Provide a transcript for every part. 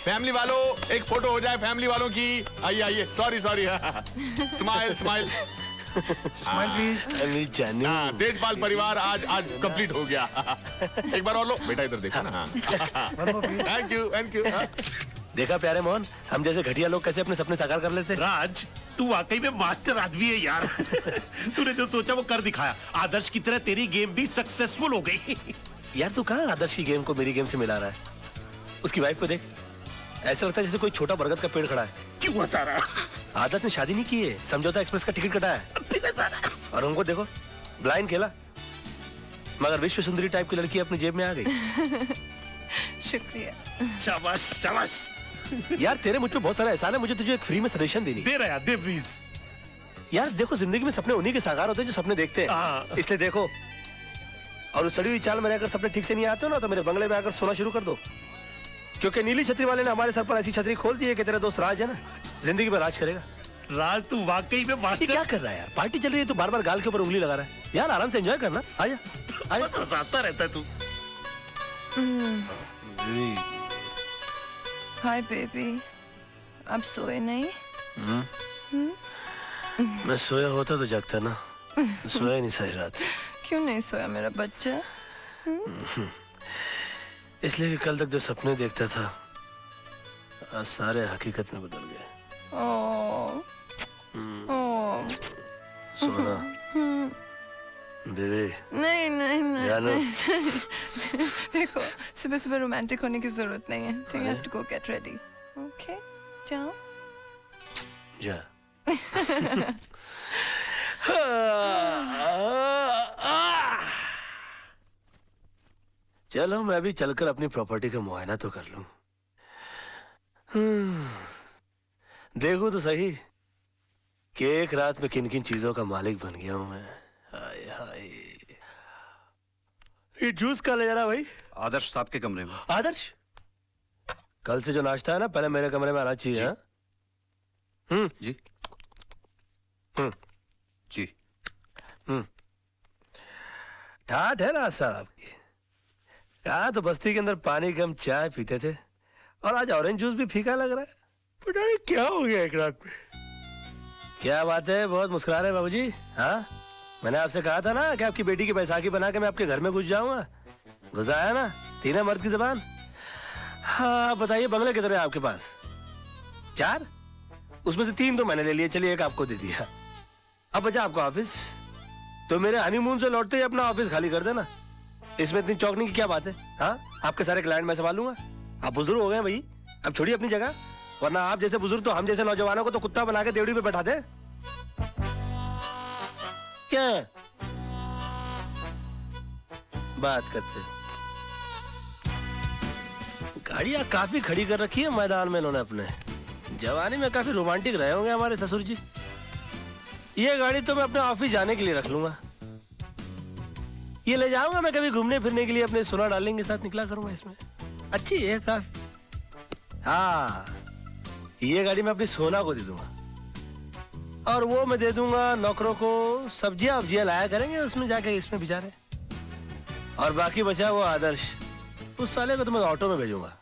Family वालों एक photo हो जाए फैमिली वालों की। आइए आइए, sorry sorry. Smile smile smile please. हाँ, तेजपाल परिवार आज कंप्लीट हो गया। एक बार और लो बेटा, इधर देखो ना। Thank you thank you. देखा प्यारे मोहन, हम जैसे घटिया लोग कैसे अपने सपने साकार कर लेते। राज, तू वाकई में मास्टर आदमी है यार। तूने जो सोचा वो कर दिखाया। आदर्श की तरह तेरी गेम भी सक्सेसफुल हो गई। यार तू कहाँ आदर्श की गेम को मेरी गेम से मिला रहा है? उसकी वाइफ को देख, ऐसा लगता है जैसे कोई छोटा बरगद का पेड़ खड़ा है। क्यों हंसा रहा? आदर्श ने शादी नहीं की है, समझौता एक्सप्रेस का टिकट कटा है। और उनको देखो, ब्लाइंड खेला, मगर विश्व सुंदरी टाइप की लड़की अपनी जेब में आ गई। शुक्रिया। शाबाश शाबाश। यार तेरे मुझ पे बहुत सारा एहसान है, मुझे तुझे एक फ्री में सजेशन देनी। दे रहा यार, दे प्लीज। यार देखो, जिंदगी में सपने उन्हीं के साकार होते हैं जो सपने देखते हैं, इसलिए देखो। और उस सड़ी हुई चाल में रहकर सपने ठीक से नहीं आते हो ना, तो मेरे बंगले में आकर सोना शुरू कर दो। क्योंकि नीली छतरी वाले ने हमारे सर पर ऐसी छतरी खोल दी है कि तेरा दोस्त राज है ना, जिंदगी में राज करेगा। राज, तू वाकई में मास्टर। क्या कर रहा है यार? पार्टी चल रही है तो बार बार गाल के ऊपर उंगली लगा रहा है। यार आराम से एंजॉय करना। आजा बस हंसाता रहता है तू। हाय बेबी, अब सोए नहीं? मैं सोया होता तो जगता ना, सोया नहीं सारी रात। क्यों नहीं सोया मेरा बच्चा? इसलिए कि कल तक जो सपने देखता था आज सारे हकीकत में बदल गए। सोना बेबी। नहीं नहीं नहीं, जानू। देखो सुबह सुबह रोमांटिक होने की जरूरत नहीं है। ठीक है, have to go get ready. Okay जाओ जा। चलो मैं भी चलकर अपनी प्रॉपर्टी का मुआयना तो कर लूं। देखो तो सही कि एक रात में किन किन चीजों का मालिक बन गया हूं मैं। हाय हाय। ये जूस कहाँ ले जा रहा भाई? आदर्श साहब के कमरे में। आदर्श, कल से जो नाश्ता है ना पहले मेरे कमरे में आना चाहिए। हाँ? जी जी। ठाठ है ना साहब की। कहा तो बस्ती के अंदर पानी कम चाय पीते थे और आज ऑरेंज जूस भी फीका लग रहा है। पता नहीं क्या हो गया एक रात में। क्या बात है, बहुत मुस्कुरा रहे बाबूजी। हाँ, मैंने आपसे कहा था ना कि आपकी बेटी की बैसाखी बना के मैं आपके घर में घुस जाऊंगा। घुस आया ना, तीन मर्द की जबान। हाँ बताइए, बंगले कितने हैं आपके पास? 4? उसमें से 3 तो मैंने ले लिए, चलिए एक आपको दे दिया। अब बचा आपका ऑफिस, तो मेरे हनीमून से लौटते ही अपना ऑफिस खाली कर देना। इसमें इतनी चौंकने की क्या बात है? हाँ, आपके सारे क्लाइंट मैं संभाल लूंगा। आप बुजुर्ग हो गए भाई, अब छोड़िए अपनी जगह, वरना आप जैसे बुजुर्ग तो हम जैसे नौजवानों को तो कुत्ता बना के देवड़ी पे बैठा दे। क्या बात करते? गाड़ियां काफी खड़ी कर रखी है मैदान में इन्होंने अपने। जवानी में काफी रोमांटिक रहे होंगे हमारे ससुर जी। ये गाड़ी तो मैं अपने ऑफिस जाने के लिए रख लूंगा। ये ले जाऊंगा मैं कभी घूमने फिरने के लिए, अपने सोना डालेंगे साथ निकला करूंगा इसमें। अच्छी है काफी। हाँ, ये गाड़ी मैं अपनी सोना को दे दूंगा और वो मैं दे दूंगा नौकरों को। सब्जियां वब्जियां लाया करेंगे उसमें जाके, इसमें बेचारे। और बाकी बचा वो आदर्श, उस साले को तो मैं ऑटो में भेजूंगा।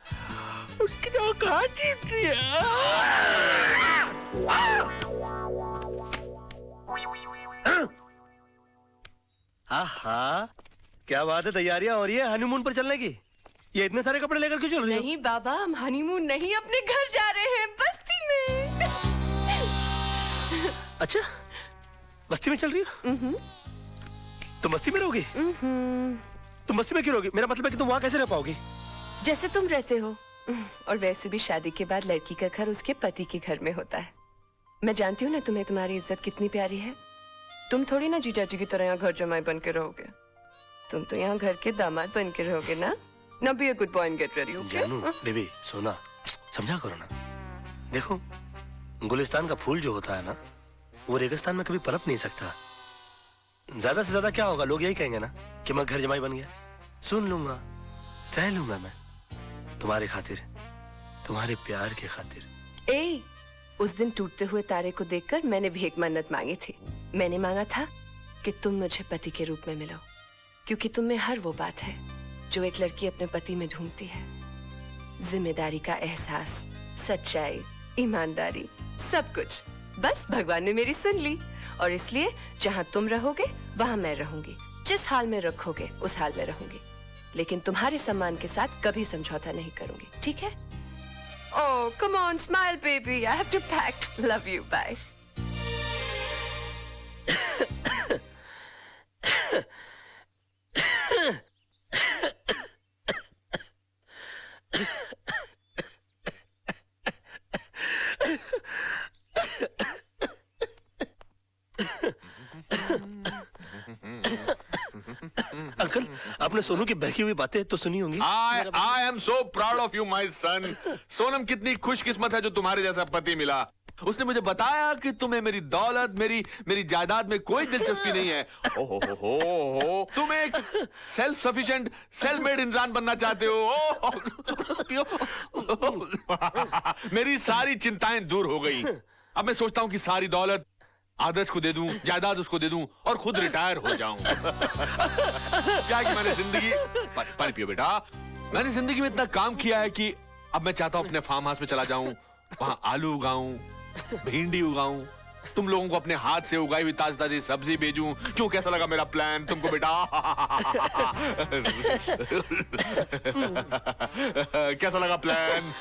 आहा, क्या बात है, तैयारियां हो रही है हनीमून पर चलने की। ये इतने सारे कपड़े लेकर क्यों चल रही हो? नहीं बाबा, हम हनीमून नहीं, अपने घर जा रहे हैं बस्ती में। अच्छा, बस्ती में चल रही हो? तुम बस्ती में रहोगी? तुम बस्ती में क्यों रहोगी? मेरा मतलब है कि तुम वहां कैसे रह पाओगी? जैसे तुम रहते हो। और वैसे भी शादी के बाद लड़की का घर उसके पति के घर में होता है। मैं जानती हूँ ना तुम्हें तुम्हारी इज्जत कितनी प्यारी है। तुम थोड़ी ना जीजा जी की तरह यहाँ घर जमाई बन के रहोगे। तुम तो यहाँ घर के दामाद बन के रहोगे ना। Now be a good boy and get ready, okay? जानू, बेबी, सोना, समझा करो ना। देखो, गुलिस्तान का फूल जो होता है ना, वो रेगिस्तान में कभी पनप नहीं सकता। ज्यादा से ज्यादा क्या होगा, लोग यही कहेंगे ना कि मैं घर जमाई बन गया। सुन लूंगा, सह लूंगा मैं, तुम्हारे खातिर, तुम्हारे प्यार के खातिर। ए, उस दिन टूटते हुए तारे को देखकर मैंने भीख मन्नत मांगी थी। मैंने मांगा था कि तुम मुझे पति के रूप में मिलो, क्योंकि तुम में हर वो बात है जो एक लड़की अपने पति में ढूंढती है। जिम्मेदारी का एहसास, सच्चाई, ईमानदारी, सब कुछ बस भगवान ने मेरी सुन ली। और इसलिए जहाँ तुम रहोगे वहाँ मैं रहूंगी। जिस हाल में रखोगे उस हाल में रहूंगी, लेकिन तुम्हारे सम्मान के साथ कभी समझौता नहीं करूंगी, ठीक है? Oh, come on, smile, baby. I have to pack. Love you. Bye. Uncle, आपने सोनू की बहकी हुई बातें तो सुनी होंगी। I am so proud of you, my son. Sonam कितनी खुशकिस्मत है जो तुम्हारे जैसा पति मिला। उसने मुझे बताया कि तुम्हें मेरी दौलत, मेरी जायदाद में कोई दिलचस्पी नहीं है। ओहो, तुम एक सेल्फ सफिशिएंट, सेल्फ मेड इंसान बनना चाहते हो। मेरी सारी चिंताएं दूर हो गई। अब मैं सोचता हूँ कि सारी दौलत आदर्श को दे दूं, जायदाद उसको दे दूं और खुद रिटायर हो जाऊं। क्या कि मैंने जिंदगी पानी पियो बेटा, मैंने जिंदगी में इतना काम किया है कि अब मैं चाहता हूं अपने फार्म हाउस में चला जाऊं, वहां आलू उगाऊं, भिंडी उगाऊं, तुम लोगों को अपने हाथ से उगाई हुई ताजी ताजी सब्जी भेजूं। क्यों, कैसा लगा मेरा प्लान तुमको बेटा? कैसा लगा प्लान?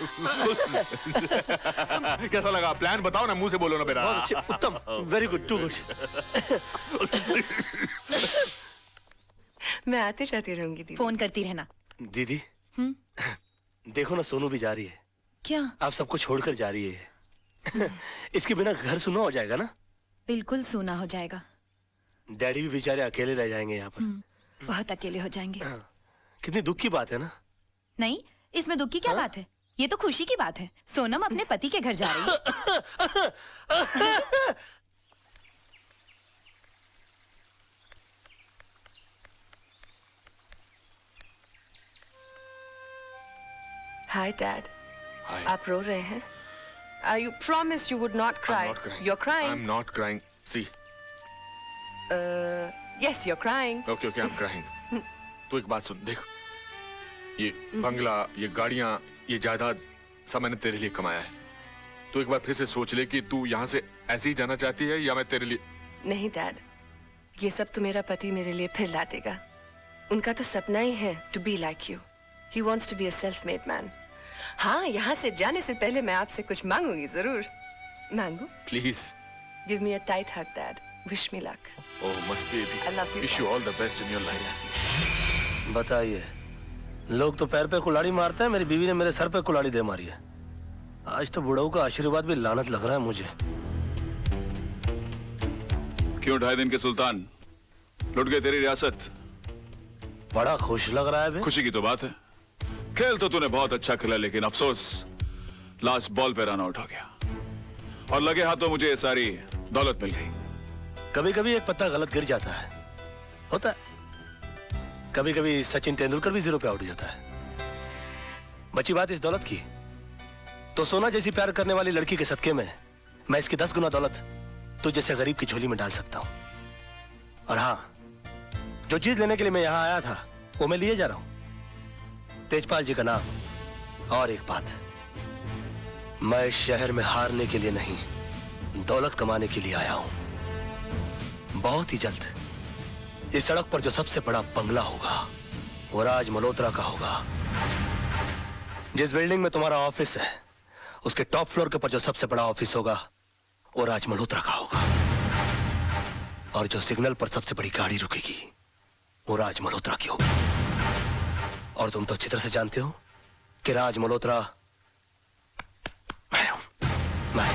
कैसा लगा प्लान? बताओ ना, मुंह से बोलो ना बेटा। बहुत अच्छे, उत्तम, वेरी गुड, टू गुड। मैं आती जाती रहूंगी दीदी। फोन करती रहना। दीदी, देखो ना, सोनू भी जा रही है। क्या? आप सबको छोड़कर जा रही है। इसके बिना घर सुना हो जाएगा ना? बिल्कुल सूना हो जाएगा। डैडी भी बेचारे अकेले रह जाएंगे यहाँ पर। बहुत अकेले हो जाएंगे। कितनी दुख की बात है ना? नहीं, इसमें दुख की क्या बात है? ये तो खुशी की बात है। सोनम अपने पति के घर जा रही है। Hi, Dad. Hi. आप रो रहे हैं? You promised you would not cry. I'm not crying. You're crying. I'm not crying. See. Yes, you're crying. Okay, I'm crying. तू एक बात सुन, देख, ये बंगला, ये गाड़ियां, ये जायदाद सब मैंने तेरे लिए कमाया है। तू एक बार फिर से सोच ले कि तू यहाँ से ऐसे ही जाना चाहती है या मैं तेरे लिए। नहीं डैड, ये सब तो मेरा पति मेरे लिए फिर ला देगा। उनका तो सपना ही है to be like you. He wants to be a self made man. हाँ, यहाँ से जाने से पहले मैं आपसे कुछ मांगूंगी जरूर। मांगू? Please. Give me a tight hug dad. Wish me luck. Oh my baby, I love you. Wish you all the best in your life. बताइए, लोग तो पैर पे कुल्हाड़ी मारते हैं, मेरी बीवी ने मेरे सर पे कुल्हाड़ी दे मारी है। आज तो बुढ़ाऊ का आशीर्वाद भी लानत लग रहा है मुझे। क्यों 2.5 दिन के सुल्तान लुट गए तेरी रियासत? बड़ा खुश लग रहा है बे। खुशी की तो बात है। खेल तो तूने बहुत अच्छा खेला, लेकिन अफसोस लास्ट बॉल पे रन आउट हो गया और लगे हाथों मुझे ये सारी दौलत मिल गई। कभी कभी एक पत्ता गलत गिर जाता है, होता है। कभी कभी सचिन तेंदुलकर भी 0 पे आउट हो जाता है। बची बात इस दौलत की, तो सोना जैसी प्यार करने वाली लड़की के सदके में मैं इसकी 10 गुना दौलत तो जैसे गरीब की झोली में डाल सकता हूं। और हाँ, जो चीज लेने के लिए मैं यहां आया था वो मैं लिए जा रहा हूं, तेजपाल जी का नाम। और एक बात, मैं इस शहर में हारने के लिए नहीं, दौलत कमाने के लिए आया हूं। बहुत ही जल्द इस सड़क पर जो सबसे बड़ा बंगला होगा वो राज मल्होत्रा का होगा। जिस बिल्डिंग में तुम्हारा ऑफिस है उसके टॉप फ्लोर के ऊपर जो सबसे बड़ा ऑफिस होगा वो राज मल्होत्रा का होगा। और जो सिग्नल पर सबसे बड़ी गाड़ी रुकेगी वो राज मल्होत्रा की होगी। और तुम तो अच्छी तरह से जानते हो कि राज मल्होत्रा मैं हूं। मैं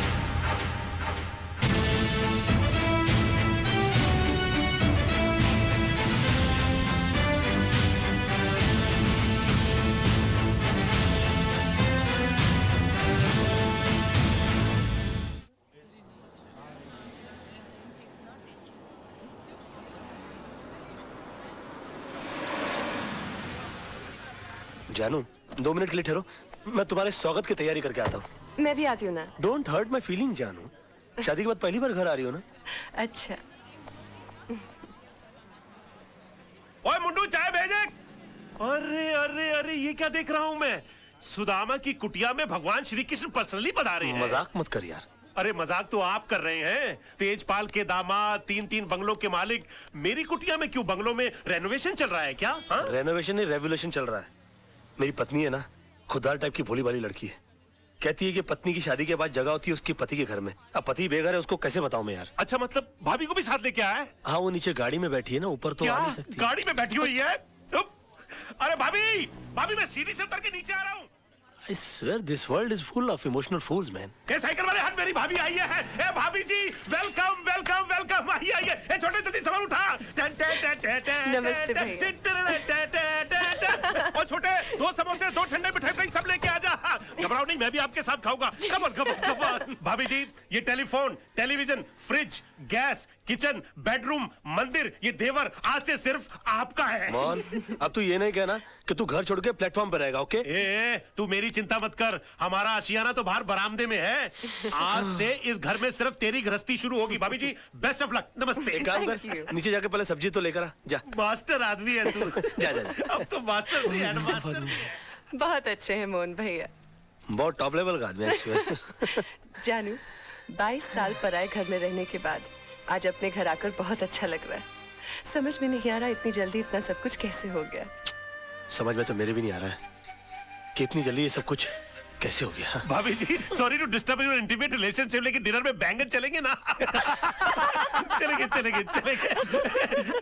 जानू, 2 मिनट के लिए ठहरो, मैं तुम्हारे स्वागत की तैयारी करके आता हूँ। मैं भी आती हूँ ना। डोंट हर्ट माई फीलिंग जानू। शादी के बाद पहली बार घर आ रही हो ना? अच्छा। ओए मुंडू, चाय भेजे। अरे अरे अरे, ये क्या देख रहा हूं मैं? सुदामा की कुटिया में भगवान श्री कृष्ण पर्सनली पधारे हैं। मजाक मत कर यार। अरे मजाक तो आप कर रहे हैं। तेजपाल के दामाद, 3-3 बंगलों के मालिक मेरी कुटिया में क्यों? बंगलों में रेनोवेशन चल रहा है क्या? हाँ? रेनोवेशन नहीं, रेवोल्यूशन चल रहा है। मेरी पत्नी है ना, खुददार टाइप की भोली भाली लड़की है। कहती है कि पत्नी की शादी के बाद जगह होती है उसके पति के घर में। अब पति बेघर है, उसको कैसे बताऊं मैं यार। अच्छा, मतलब भाभी को भी साथ लेके आया है? हाँ, वो नीचे गाड़ी में बैठी है ना, ऊपर तो क्या आ नहीं सकती। गाड़ी में बैठी हुई है? अरे भाभी, भाभी मैं सीढ़ी से उतर के नीचे आ रहा हूँ। I swear this world is full of emotional fools, man. ये साइकिल वाले हाथ मेरी भाभी आई है। ए भाभी जी, वेलकम वेलकम वेलकम। आइए आइए। ए छोटे जल्दी सामान उठा। नमस्ते और छोटे 2 समोसे, 2 ठंडे मिठाई सब लेके आ जा। घबराओ नहीं, मैं भी आपके साथ खाऊंगा। Come on come on come on. भाभी जी, ये telephone, television, fridge, gas, kitchen, bedroom, मंदिर, ये देवर आज से सिर्फ आपका है। मोहन, अब तू ये नहीं कहना कि तू घर छोड़ के प्लेटफॉर्म पे रहेगा, ओके? ए, तू मेरी चिंता मत कर। हमारा आशियाना तो बाहर बरामदे में है। आज से इस घर में सिर्फ तेरी गृहस्थी शुरू होगी। भाभी जी, बेस्ट ऑफ लक। नमस्ते। एक काम Thank you. कर, नीचे जाके पहले सब्जी तो लेकर आ जा। मास्टर आदमी है तू। जा जा जा। अब तो मास्टर भी है, मास्टर भी है। बहुत अच्छे हैं मोहन भैया। बहुत टॉप लेवल का आदमी है इसमें। जानू, 22 साल पराए घर में रहने के बाद आज अपने घर आकर बहुत अच्छा लग रहा है। समझ में नहीं आ रहा इतनी जल्दी इतना सब कुछ कैसे हो गया। समझ में तो मेरे भी नहीं आ रहा है कि इतनी जल्दी ये सब कुछ कैसे हो गया। भाभी जी, sorry to disturb your intimate relationship, लेकिन डिनर में बैंगन चलेंगे ना? चलेंगे चलेंगे चलेंगे।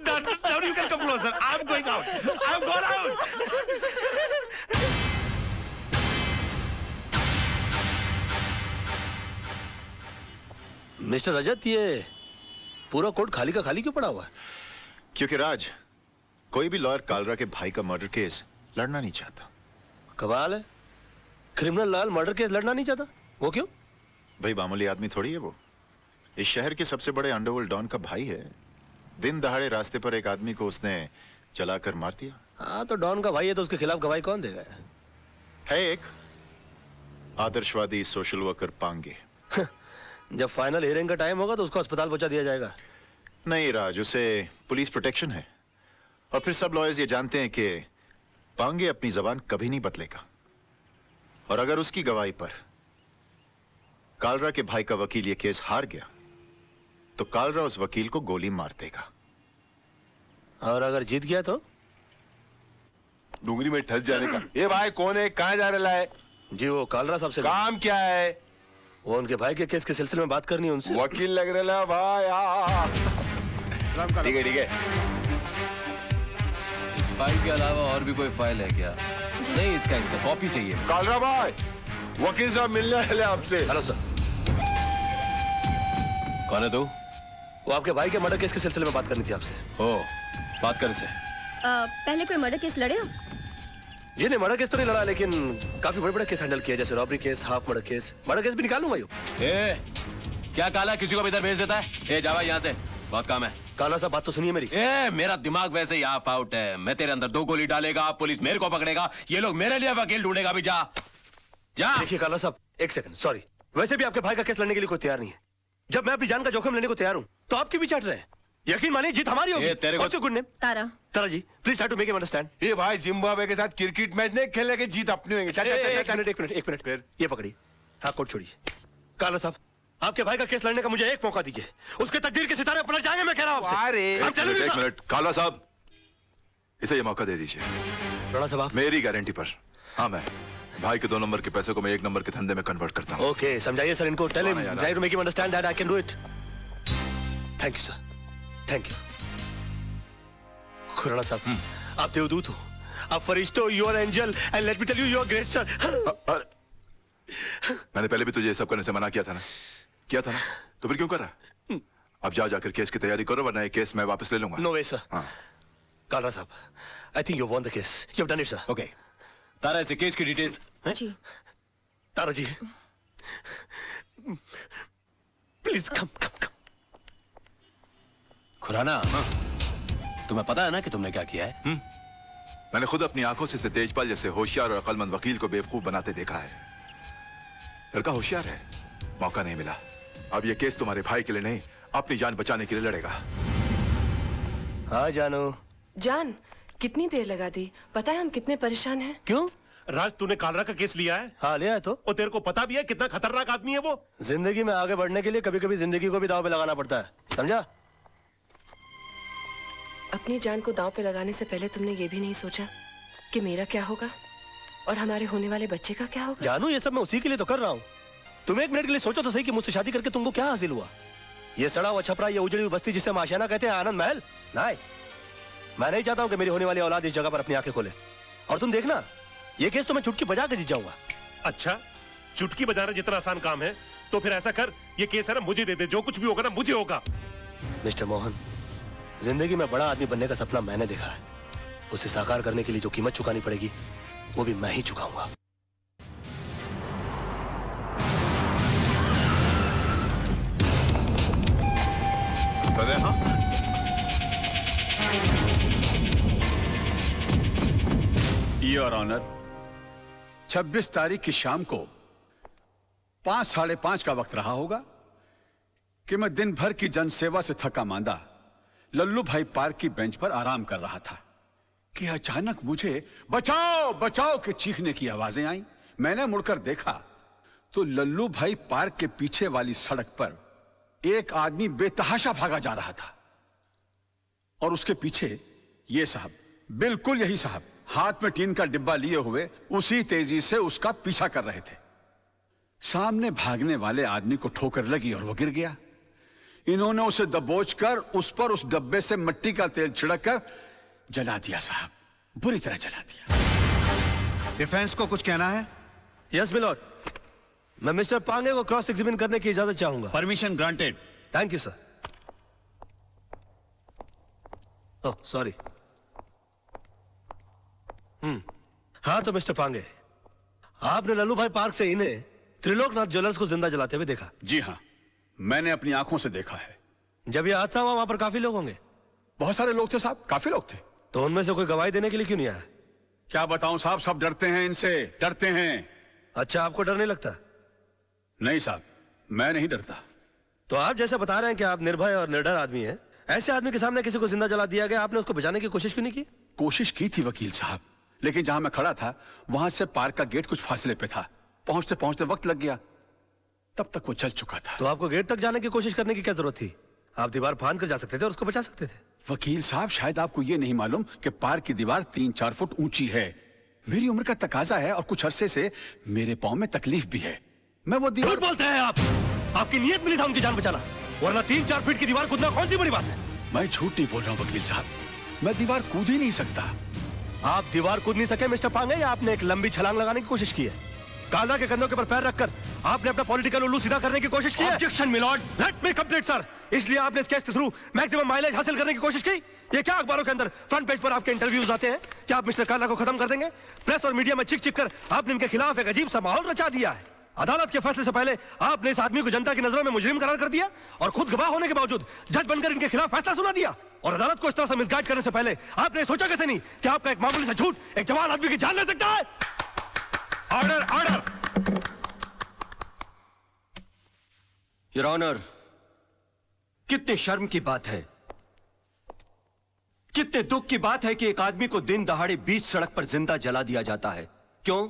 Now you can come closer. I'm going out. I'm going out. Mister Rajat, ये पूरा कोर्ट खाली का खाली क्यों पड़ा हुआ है? क्योंकि राज, कोई भी लॉयर कालरा के भाई का मर्डर केस लड़ना नहीं चाहता। कमाल है, क्रिमिनल लॉयर मर्डर केस लड़ना नहीं चाहता। वो क्यों? भाई मामूली आदमी थोड़ी है वो। इस शहर के सबसे बड़े अंडरवर्ल्ड डॉन का भाई है। दिन दहाड़े रास्ते पर एक आदमी को उसने चलाकर मार दिया। हाँ, तो डॉन का भाई है तो उसके खिलाफ गवाही कौन देगा? है एक आदर्शवादी सोशल वर्कर पांगे। जब फाइनल हियरिंग का टाइम होगा तो उसको अस्पताल पहुंचा दिया जाएगा। नहीं राज, उसे पुलिस प्रोटेक्शन है। और फिर सब लॉयर्स ये जानते हैं कि पांगे अपनी जबान कभी नहीं बदलेगा। और अगर उसकी गवाही पर कालरा के भाई का वकील ये केस हार गया तो कालरा उस वकील को गोली मार देगा। और अगर जीत गया तो? डूंगरी में ठस जाने का। ये भाई कौन है, कहाँ जा रहा है? जी, वो कालरा साहब से काम क्या है? वो उनके भाई के केस के सिलसिले में बात करनी है उनसे। वकील लग रहा है भाई। ठीक है ठीक है। इस फाइल के अलावा और भी कोई फाइल है क्या? नहीं, इसका कॉपी चाहिए। कालरा भाई, वकील साहब मिलने वाले आपसे। Hello sir. कौन है तू? वो आपके भाई के मर्डर केस के सिलसिले में बात करनी थी आपसे। ओ, बात कर इसे। पहले कोई मर्डर केस लड़े हो? जी नहीं, मर्डर केस तो नहीं लड़ा, लेकिन काफी बड़े बड़े केस हैंडल किया, जैसे robbery case, half murder case. Murder case भी निकालूंगा यो। ए, क्या काला किसी को भी इधर भेज देता है? ए, जावा यहाँ से, बहुत काम है। काला साहब, बात तो सुनिए मेरी। ए, मेरा दिमाग वैसे ही ऑफ आउट है। मैं तेरे अंदर 2 गोली डालेगा, पुलिस मेरे को पकड़ेगा, ये लोग मेरे लिए वकील ढूंढेगा भी। जा जा। देखिए काला साहब, एक सेकंड, सॉरी। वैसे भी आपके भाई का केस लड़ने के लिए कोई तैयार नहीं है। जब मैं अपनी जान का जोखिम लेने को तैयार हूँ तो आपकी भी चाट रहे हैं। यकीन मानिए, जीत हमारी होगी। तेरे को What's your good name? Tara. Tara ji, please try to make him understand. ये भाई जिम्बाब्वे के साथ क्रिकेट मैच नहीं खेलने के, जीत अपनी होगी। एक मिनट, फिर? ये पकड़िए। हाँ, कोट छोड़िए। काला साहब, आपके भाई का केस लड़ने का मुझे एक मौका दीजिए। उसके तकदीर के सितारे पलट जाएंगे, मैं कह रहा हूँ आपसे। एक मिनट, काला साहब, इसे ये मौका दे दीजिए। राणा साहब, मेरी गारंटी पर। हाँ, मैं भाई के 2 नंबर के पैसे को मैं 1 नंबर के धंधे में कन्वर्ट करता हूँ। ओके, समझाइए सर इनको। Tell him, try to make him understand that I can do it. Thank you sir, thank you. Khurana sahab, आप देवदूत हो, आप फरिश्ते हो, you are angel, and let me tell you, you are great sir. मैंने पहले भी तुझे ये सब करने से मना किया था ना? तो फिर क्यों कर रहा? अब जाकर केस की तैयारी करो, वरना ये केस मैं वापस ले लूंगा। No way sir. हाँ। कालरा साहब, I think you won the case, you have done it sir. Okay, Tara, इसे केस की डिटेल्स। जी। Tara ji, please come come come. Khurana, तुम्हें पता है ना कि तुमने क्या किया है? मैंने खुद अपनी आंखों से तेजपाल जैसे होशियार और अक्लमंद वकील को बेवकूफ बनाते देखा है। लड़का होशियार है, मौका नहीं मिला। अब ये केस तुम्हारे भाई के लिए नहीं, अपनी जान बचाने के लिए लड़ेगा। हाँ जानू। जान, कितनी देर लगा दी? पता है हम कितने परेशान हैं? क्यों? राज तूने कालरा का केस लिया है? हाँ लिया है तो। और तेरे को पता भी है कितना खतरनाक आदमी है वो? जिंदगी में आगे बढ़ने के लिए कभी कभी जिंदगी को भी दांव पे लगाना पड़ता है, समझा? अपनी जान को दांव पे लगाने से पहले तुमने ये भी नहीं सोचा कि मेरा क्या होगा और हमारे होने वाले बच्चे का क्या होगा? जानू ये सब मैं उसी के लिए तो कर रहा हूँ। तुम एक मिनट के लिए सोचो तो सही कि मुझसे शादी करके तुमको क्या हासिल हुआ? ये सड़ा हुआ छपरा, ये उजड़ी हुई बस्ती जिसे हम आशियाना कहते हैं, आनंद महल? नहीं, मैं नहीं चाहता हूँ कि मेरी होने वाली औलाद इस जगह पर अपनी आंखें खोले। और तुम देखना, ये केस तो मैं चुटकी बजा के जीत जाऊंगा। अच्छा, चुटकी बजाना जितना आसान काम है तो फिर ऐसा कर, ये केस है ना मुझे दे दे, जो कुछ भी होगा ना मुझे होगा। मिस्टर मोहन, जिंदगी में बड़ा आदमी बनने का सपना मैंने देखा है। उसे साकार करने के लिए जो कीमत चुकानी पड़ेगी वो भी मैं ही चुकाऊंगा। योर ऑनर, 26 तारीख की शाम को 5, साढ़े 5 का वक्त रहा होगा कि मैं दिन भर की जनसेवा से थका मांदा लल्लू भाई पार्क की बेंच पर आराम कर रहा था कि अचानक मुझे बचाओ बचाओ के चीखने की आवाजें आई। मैंने मुड़कर देखा तो लल्लू भाई पार्क के पीछे वाली सड़क पर एक आदमी बेतहाशा भागा जा रहा था और उसके पीछे ये साहब, बिल्कुल यही साहब, हाथ में टीन का डिब्बा लिए हुए उसी तेजी से उसका पीछा कर रहे थे। सामने भागने वाले आदमी को ठोकर लगी और वो गिर गया। इन्होंने उसे दबोचकर उस पर उस डब्बे से मिट्टी का तेल छिड़ककर जला दिया साहब, बुरी तरह जला दिया। डिफेंस को कुछ कहना है? यस मिलॉर्ड, मैं मिस्टर पांगे को क्रॉस एग्जामिन करने की इजाजत चाहूंगा। Permission granted. Thank you sir. Oh sorry. हाँ तो मिस्टर पांगे, आपने लल्लू भाई पार्क से इन्हें त्रिलोकनाथ ज्वेलर्स को जिंदा जलाते हुए देखा? जी हाँ, मैंने अपनी आंखों से देखा है। जब यह हादसा हुआ वहां पर काफी लोग होंगे? बहुत सारे लोग थे साहब, काफी लोग थे। तो उनमें से कोई गवाही देने के लिए क्यों नहीं आया? क्या बताऊं साहब, सब डरते हैं इनसे, डरते हैं। अच्छा, आपको डर नहीं लगता? नहीं साहब, मैं नहीं डरता। तो आप जैसे बता रहे हैं कि आप निर्भय और निडर आदमी हैं, ऐसे आदमी के सामने किसी को जिंदा जला दिया गया, आपने उसको बचाने की कोशिश क्यों नहीं की? कोशिश की थी वकील साहब, लेकिन जहां मैं खड़ा था वहां से पार्क का गेट कुछ फासले पे था। पहुंचते पहुंचते वक्त लग गया, तब तक वो चल चुका था। तो आपको गेट तक जाने की कोशिश करने की क्या जरूरत थी? आप दीवार फांद कर जा सकते थे और उसको बचा सकते थे। वकील साहब, शायद आपको ये नहीं मालूम कि पार्क की दीवार 3-4 फुट ऊंची है। मेरी उम्र का तकाजा है और कुछ अरसे से मेरे पांव में तकलीफ भी है। मैं वो दीवार... झूठ बोलते हैं आप। आपकी नीयत मिली था उनकी जान बचाना, वरना 3-4 फीट की दीवार कूदना कौन सी बड़ी बात है? मैं झूठ नहीं बोल रहा हूं वकील साहब, मैं दीवार कूद ही नहीं सकता। आप दीवार कूद नहीं सके मिस्टर पांगे, या आपने एक लंबी छलांग लगाने की कोशिश की है? कालरा के कंधों के ऊपर पैर रखकर आपने अपना पॉलिटिकल उल्लू सीधा करने की कोशिश की है? Objection milord. Let me complete sir. इसलिए आपने इस केस के थ्रू मैक्सिमम माइलेज हासिल करने की कोशिश की? ये क्या अखबारों के अंदर फ्रंट पेज पर आपके इंटरव्यूज आते हैं? क्या आप मिस्टर कालरा को खत्म कर देंगे? प्रेस और मीडिया में चिक चिक कर आपने इनके खिलाफ एक अजीब सा माहौल रचा दिया है। अदालत के फैसले से पहले आपने इस आदमी को जनता की नजरों में मुजरिम करार कर दिया और खुद गवाह होने के बावजूद जज बनकर इनके खिलाफ फैसला सुना दिया। और अदालत को इस तरह से मिसगाइड करने से पहले आपने सोचा कैसे नहीं कि आपका एक मामूली सा झूठ एक जवान आदमी की जान ले सकता है? Order, order. योर ऑनर, कितने शर्म की बात है, कितने दुख की बात है कि एक आदमी को दिन दहाड़े बीच सड़क पर जिंदा जला दिया जाता है। क्यों?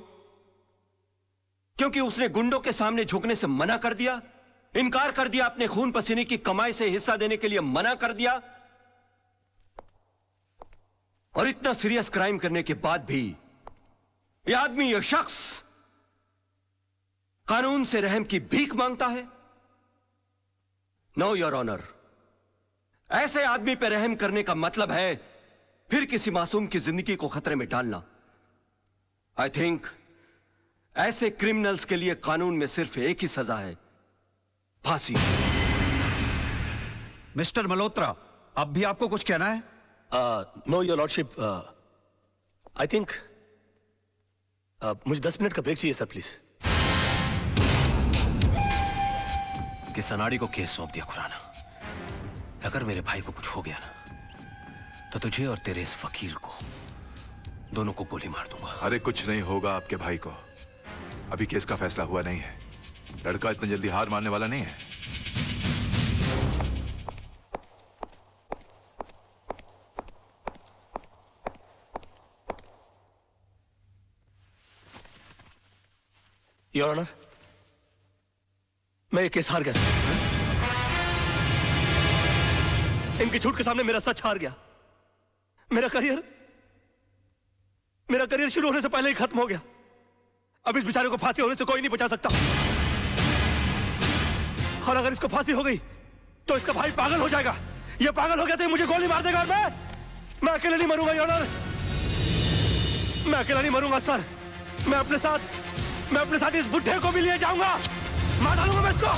क्योंकि उसने गुंडों के सामने झुकने से मना कर दिया, इनकार कर दिया, अपने खून पसीने की कमाई से हिस्सा देने के लिए मना कर दिया। और इतना सीरियस क्राइम करने के बाद भी यह आदमी, यह शख्स कानून से रहम की भीख मांगता है। नो योर ऑनर, ऐसे आदमी पर रहम करने का मतलब है फिर किसी मासूम की जिंदगी को खतरे में डालना। आई थिंक ऐसे क्रिमिनल्स के लिए कानून में सिर्फ एक ही सजा है, फांसी। मिस्टर मल्होत्रा, अब भी आपको कुछ कहना है? Know your lordship, I think मुझे 10 मिनट का ब्रेक चाहिए सर, प्लीज। किस अनाड़ी को केस सौंप दिया खुराना। अगर मेरे भाई को कुछ हो गया ना तो तुझे और तेरे इस वकील को दोनों को गोली मार दूंगा। अरे कुछ नहीं होगा आपके भाई को, अभी केस का फैसला हुआ नहीं है। लड़का इतनी जल्दी हार मानने वाला नहीं है। योर ऑनर, मैं ये केस हार गया। इनके झूठ के सामने मेरा सच हार गया। मेरा करियर शुरू होने से पहले ही खत्म हो गया। अब इस बेचारे को फांसी होने से कोई नहीं बचा सकता। और अगर इसको फांसी हो गई तो इसका भाई पागल हो जाएगा। ये पागल हो गया तो ये मुझे गोली मार देगा और मैं अकेले नहीं मरूंगा योर ऑनर। मैं अकेला नहीं मरूंगा सर। मैं अपने साथ इस बुढ़े को भी लिए जाऊंगा। मार डालूंगा मैं इसको,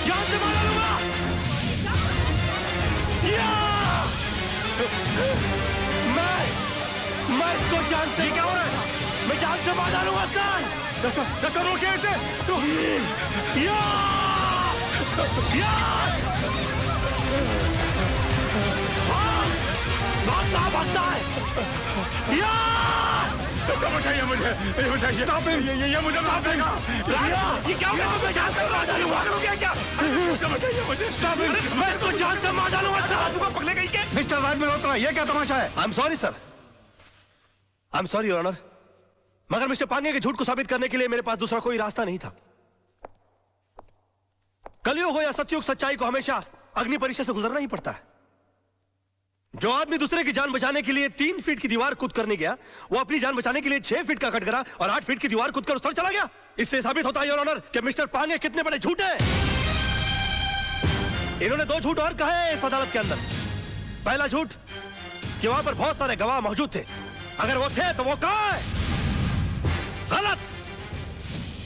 जान से मार डालूंगा। मैं इसको जान से, क्या हो रहा है? मैं जान से मार डालूंगा सर। रोकिए इसे। भागता है। बताइए मुझे, ये बताइए। ये मुझे मार देगा। ये क्या हो गया? मैं जान से मार डालूंगा। क्या? बताइए मुझे। मैं इसको जान से मार डालूंगा सर। पकड़े गई क्या? मिस्टर राज मल्होत्रा, ये क्या तमाशा है? I am sorry sir. I am sorry your honour, मगर मिस्टर पांगे के झूठ को साबित करने के लिए मेरे पास दूसरा कोई रास्ता नहीं था। कलयुग हो या सतयुग, सच्चाई को हमेशा अग्नि परीक्षा से गुजरना ही पड़ता है। जो आदमी दूसरे की जान बचाने के लिए 3 फीट की दीवार कूद करने गया, वो अपनी जान बचाने के लिए 6 फीट का कटघरा और 8 फीट की दीवार कूद कर उस तरफ चला गया। इससे साबित होता है योर ऑनर कि मिस्टर पांगे कितने बड़े झूठ हैं। इन्होंने 2 झूठ और कहे इस अदालत के अंदर। पहला झूठ कि वहां पर बहुत सारे गवाह मौजूद थे। अगर वो थे तो वो कहां है? गलत।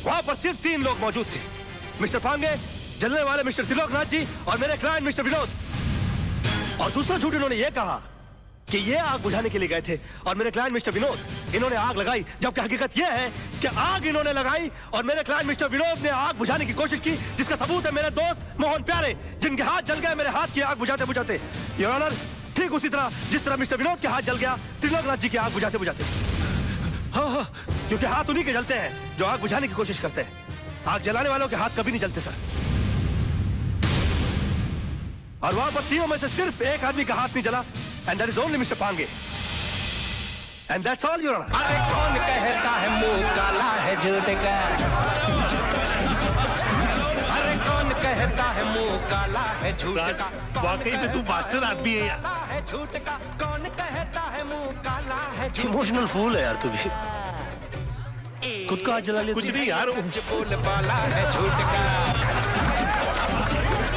वहां पर सिर्फ 3 लोग मौजूद थे, मिस्टर पांगे, जलने वाले मिस्टर त्रिलोकनाथ जी और मेरे क्लाइंट मिस्टर विनोद। और दूसरा झूठ इन्होंने ये कहा कि ये आग बुझाने के लिए गए थे और मेरे क्लाइंट मिस्टर विनोद इन्होंने आग लगाई, जबकि हकीकत यह है कि आग इन्होंने लगाई और मेरे क्लाइंट मिस्टर विनोद ने आग बुझाने की कोशिश की, जिसका सबूत है मेरे दोस्त मोहन प्यारे, जिनके हाथ जल गए मेरे हाथ की आग बुझाते बुझाते। योर ऑनर, ठीक उसी तरह जिस तरह मिस्टर विनोद के हाथ जल गया त्रिलोकनाथ जी की आग बुझाते बुझाते। हाँ, क्योंकि हाथ उन्हीं के जलते हैं जो आग बुझाने की कोशिश करते हैं। आग जलाने वालों के हाथ कभी नहीं जलते सर। और वहां पर तीनों में से सिर्फ एक आदमी का हाथ नहीं जला, and that is only mister Pange. And that's all your honour. अरे कौन कहता है मुंह काला है झूठ का? अरे कौन कहता है मुंह काला है झूठ का? वाकई में तू मास्टर आदमी है यार। झूठ का कौन कहता है मुंह काला है? इमोशनल फूल है यार तू भी। खुद का हाथ जला लिया। कुछ नहीं यार। बोल वाला है झूठ का।